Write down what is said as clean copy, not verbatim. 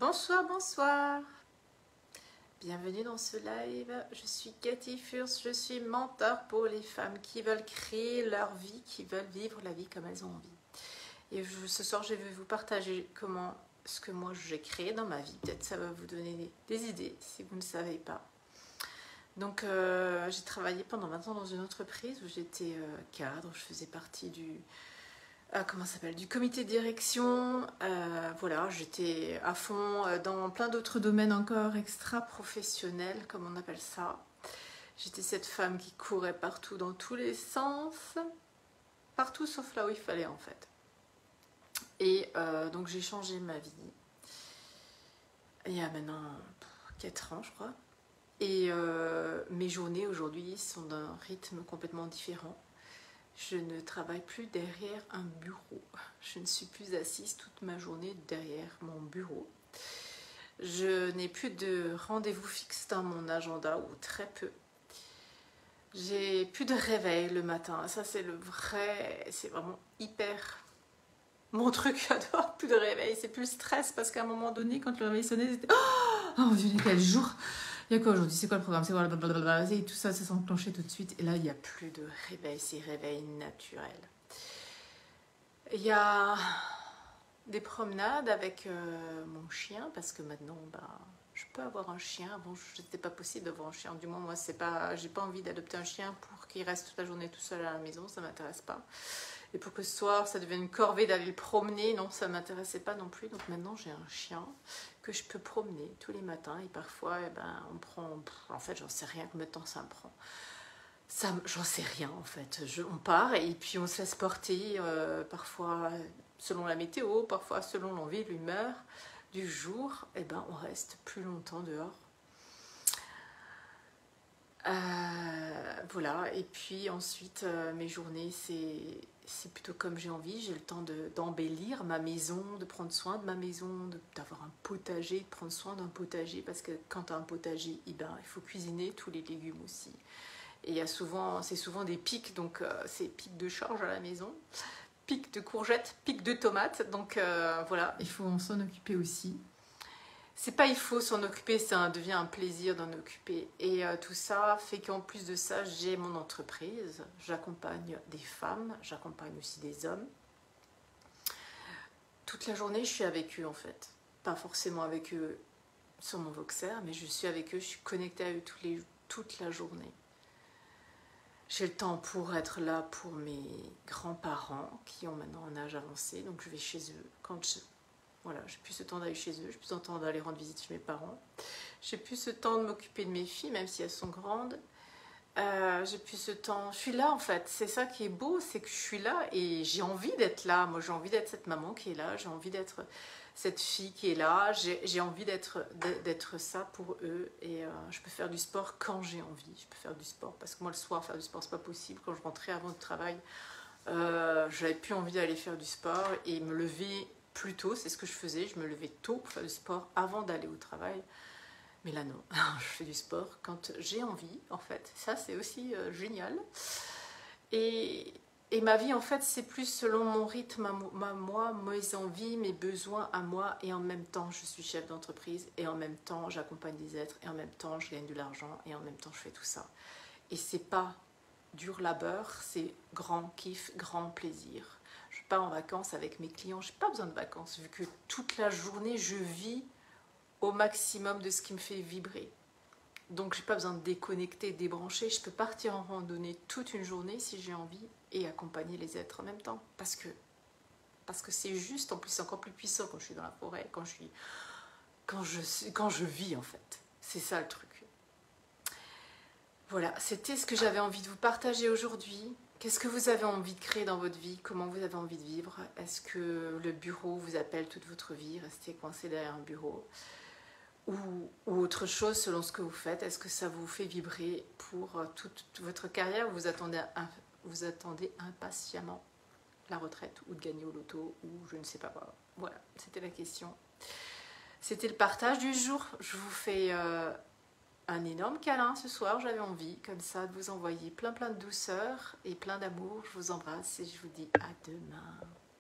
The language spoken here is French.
Bonsoir, bonsoir. Bienvenue dans ce live. Je suis Cathy Furst, je suis mentor pour les femmes qui veulent créer leur vie, qui veulent vivre la vie comme elles ont envie. Et ce soir, je vais vous partager ce que moi j'ai créé dans ma vie. Peut-être ça va vous donner des idées si vous ne savez pas. Donc, j'ai travaillé pendant 20 ans dans une entreprise où j'étais cadre. Je faisais partie du comité de direction. Voilà, j'étais à fond dans plein d'autres domaines encore extra-professionnels, comme on appelle ça. J'étais cette femme qui courait partout dans tous les sens, partout sauf là où il fallait en fait. Et donc j'ai changé ma vie il y a maintenant 4 ans je crois. Et mes journées aujourd'hui sont d'un rythme complètement différent. Je ne travaille plus derrière un bureau. Je ne suis plus assise toute ma journée derrière mon bureau. Je n'ai plus de rendez-vous fixe dans mon agenda, ou très peu. J'ai plus de réveil le matin. Ça, c'est c'est vraiment hyper mon truc. J'adore, plus de réveil. C'est plus le stress parce qu'à un moment donné, quand le réveil sonnait, c'était oh mon Dieu, quel jour! Il y a quoi aujourd'hui? C'est quoi le programme? C'est quoi blablabla? Et tout ça s'enclenchait tout de suite. Et là, il n'y a plus de réveil. C'est réveil naturel. Il y a des promenades avec mon chien. Parce que maintenant, je peux avoir un chien. Avant, c'était pas possible d'avoir un chien. Du moins, moi, j'ai pas envie d'adopter un chien pour qu'il reste toute la journée tout seul à la maison. Ça m'intéresse pas. Et pour que ce soir, ça devienne une corvée d'aller le promener. Non, ça m'intéressait pas non plus. Donc maintenant, j'ai un chien que je peux promener tous les matins. Et parfois, on prend... En fait, j'en sais rien combien de temps ça me prend. J'en sais rien, en fait. On part et puis on se laisse porter, parfois selon la météo, parfois selon l'envie, l'humeur du jour. Et on reste plus longtemps dehors. Voilà, et puis ensuite mes journées c'est plutôt comme j'ai envie. J'ai le temps d'embellir ma maison, de prendre soin de ma maison, d'avoir un potager, de prendre soin d'un potager, parce que quand tu as un potager, il faut cuisiner tous les légumes aussi. Et c'est souvent des pics, donc c'est pics de charge à la maison, pics de courgettes, pics de tomates, donc voilà, il faut s'en occuper aussi. C'est pas il faut s'en occuper, ça devient un plaisir d'en occuper. Et tout ça fait qu'en plus de ça, j'ai mon entreprise. J'accompagne des femmes, j'accompagne aussi des hommes. Toute la journée, je suis avec eux en fait. Pas forcément avec eux sur mon Voxer, mais je suis avec eux, je suis connectée à eux toute la journée. J'ai le temps pour être là pour mes grands-parents qui ont maintenant un âge avancé, donc je vais chez eux Voilà, j'ai plus ce temps d'aller chez eux, j'ai plus le temps d'aller rendre visite chez mes parents. J'ai plus ce temps de m'occuper de mes filles, même si elles sont grandes. J'ai plus ce temps. Je suis là en fait. C'est ça qui est beau, c'est que je suis là et j'ai envie d'être là. Moi, j'ai envie d'être cette maman qui est là. J'ai envie d'être cette fille qui est là. J'ai envie d'être ça pour eux. Et je peux faire du sport quand j'ai envie. Je peux faire du sport parce que moi, le soir, faire du sport, c'est pas possible. Quand je rentrais avant le travail, j'avais plus envie d'aller faire du sport et me lever plus tôt, c'est ce que je faisais, je me levais tôt pour faire du sport avant d'aller au travail. Mais là non, je fais du sport quand j'ai envie en fait. Ça c'est aussi génial. Et ma vie en fait c'est plus selon mon rythme moi, mes envies, mes besoins à moi. Et en même temps je suis chef d'entreprise et en même temps j'accompagne des êtres et en même temps je gagne de l'argent et en même temps je fais tout ça. Et c'est pas dur labeur, c'est grand kiff, grand plaisir. Je pars en vacances avec mes clients, je n'ai pas besoin de vacances vu que toute la journée je vis au maximum de ce qui me fait vibrer. Donc je n'ai pas besoin de déconnecter, débrancher, je peux partir en randonnée toute une journée si j'ai envie et accompagner les êtres en même temps. Parce que c'est juste, en plus c'est encore plus puissant quand je suis dans la forêt, quand je vis en fait. C'est ça le truc. Voilà, c'était ce que j'avais envie de vous partager aujourd'hui. Qu'est-ce que vous avez envie de créer dans votre vie? Comment vous avez envie de vivre? Est-ce que le bureau vous appelle toute votre vie? Rester coincé derrière un bureau? Ou autre chose selon ce que vous faites? Est-ce que ça vous fait vibrer pour toute votre carrière? Vous attendez impatiemment la retraite ou de gagner au loto ou je ne sais pas quoi. Voilà, c'était la question. C'était le partage du jour. Je vous fais... un énorme câlin ce soir, j'avais envie comme ça de vous envoyer plein de douceur et plein d'amour. Je vous embrasse et je vous dis à demain.